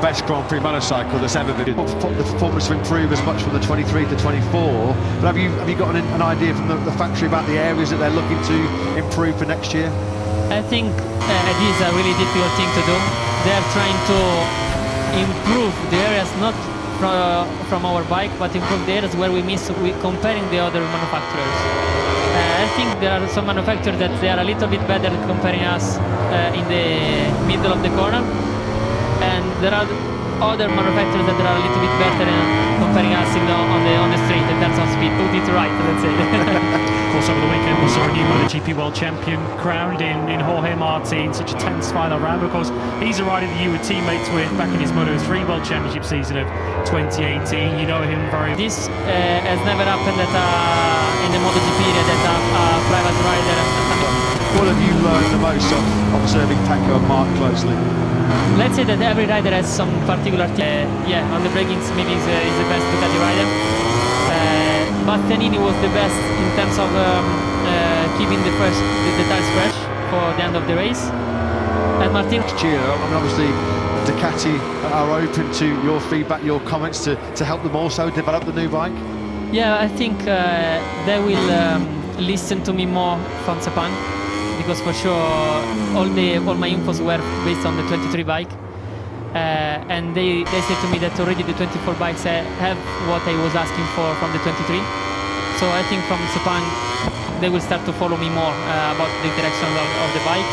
best Grand Prix motorcycle that's ever been. The performance to improve as much from the 23 to 24. But have you got an idea from the factory about the areas that they're looking to improve for next year? I think it is a really difficult thing to do. They're trying to improve the areas not from our bike, but improve the areas where we miss comparing the other manufacturers. I think there are some manufacturers that they are a little bit better comparing us in the middle of the corner, and there are other manufacturers that are a little bit better comparing us on the street in terms of speed. Put it right, let's say. Of course, over the weekend we saw a new MotoGP World Champion crowned in Jorge Martin. Such a tense final round. Of course, he's a rider that you were teammates with back in his Moto3 World Championship season of 2018. You know him very well. This has never happened in the MotoGP that a private rider. What have you learned the most of observing Pecco and Mark closely? Let's say that every rider has some particular yeah, on the braking maybe is the best Ducati rider. Bastianini was the best in terms of keeping the tires fresh for the end of the race. And Martin. Obviously, Ducati are open to your feedback, your comments to help them also develop the new bike. Yeah, I think they will listen to me more from Sepang, because for sure all my infos were based on the 23 bike, and they said to me that already the 24 bikes have what I was asking for from the 23. So I think from Sepang they will start to follow me more about the direction of the bike.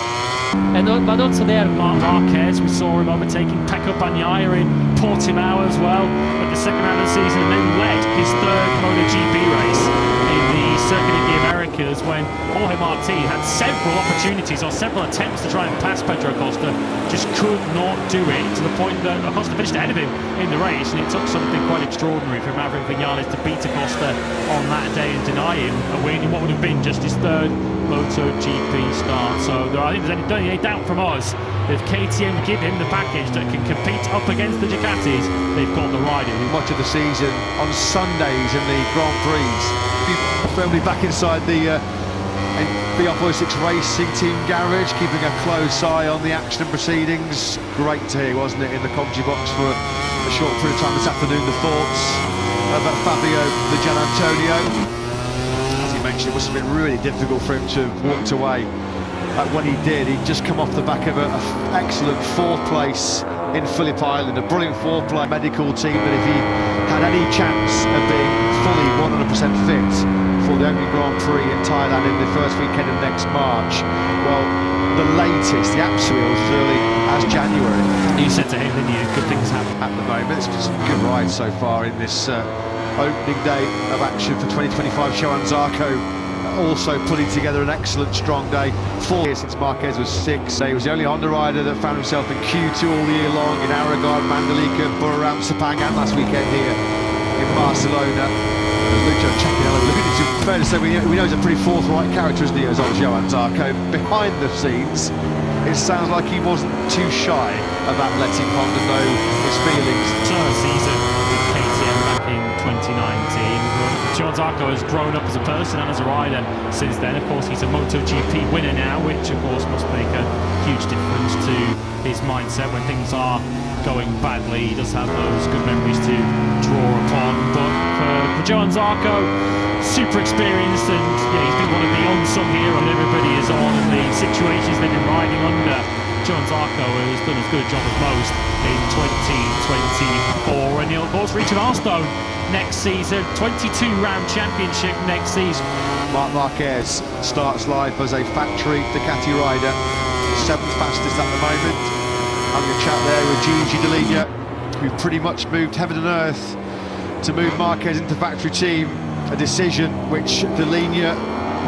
But also there, Marquez, we saw him overtaking Pecco Bagnaia in Portimao as well at the second round of the season, and then led his third MotoGP race in the Circuit of the Americas when Jorge Martin had several opportunities or several attempts to try and pass Pedro Acosta, just could not do it, to the point that Acosta finished ahead of him in the race, and it took something quite extraordinary for Maverick Vinales to beat Acosta on that day and deny him a win in what would have been just his third MotoGP start. So I think there's any doubt from us that if KTM give him the package that can compete up against the Ducatis, they've got the rider. Much of the season on Sundays in the Grand Prix, firmly back inside the VR46 Racing Team garage, keeping a close eye on the action and proceedings. Great to hear, wasn't it, in the commentary box for a short period of time this afternoon, the thoughts about Fabio Di Gianantonio. It must have been really difficult for him to have walked away when he did. He'd just come off the back of an excellent fourth place in Phillip Island, a brilliant fourth-place medical team that if he had any chance of being fully 100% fit for the opening Grand Prix in Thailand in the first weekend of next March, well, the latest, the absolute as early as January. You said to him, didn't you, good things happen at the moment. It's just a good ride so far in this opening day of action for 2025. Johann Zarco also putting together an excellent strong day. 4 years since Marquez was 6. He was the only Honda rider that found himself in Q2 all year long in Aragon, Mandalika, Buriram, Sepang, and last weekend here in Barcelona. As Lucho checking out, it's fair to say we know he's a pretty forthright character, isn't he, as old Johann Zarco. Behind the scenes, it sounds like he wasn't too shy about letting Honda know his feelings. Season with KTM back in 2019. Johann Zarco has grown up as a person and as a rider since then. Of course, he's a MotoGP winner now, which of course must make a huge difference to his mindset when things are going badly. He does have those good memories to draw upon. But for Johann Zarco, super experienced, and yeah, he's been one of the unsung heroes everybody is on, and the situations they've been riding under. Johann Zarco has done as good a job as most in 2024, and he'll of course reach a milestone next season, 22-round championship next season. Marc Marquez starts life as a factory Ducati rider, 7th fastest at the moment. Having a chat there with Gigi Dall'Igna, who pretty much moved heaven and earth to move Marquez into factory team, a decision which Dall'Igna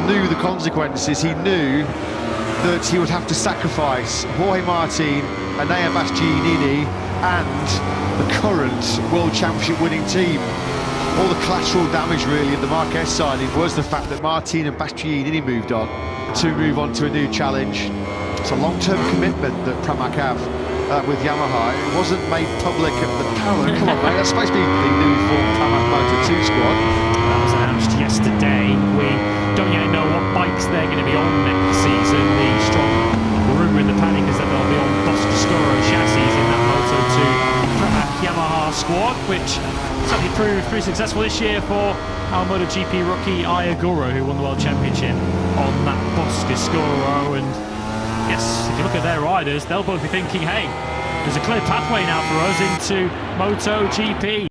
knew the consequences. He knew that he would have to sacrifice Jorge Martin, Enea Bastianini and the current World Championship winning team. All the collateral damage really in the Marquez signing was the fact that Martin and Bastianini moved on to a new challenge. It's a long-term commitment that Pramac have with Yamaha. It wasn't made public at the panel. Come on, mate, that's supposed to be the newly formed Pramac Moto2 squad. That was announced yesterday. We don't yet know what bikes they're going to be on next season. The strong rumour in the paddock is that they'll be on Boscoscuro chassis in that Moto2 squad, which certainly proved pretty successful this year for our MotoGP rookie Ayagura, who won the World Championship on that Boscascoro. And yes, if you look at their riders, they'll both be thinking, hey, there's a clear pathway now for us into MotoGP.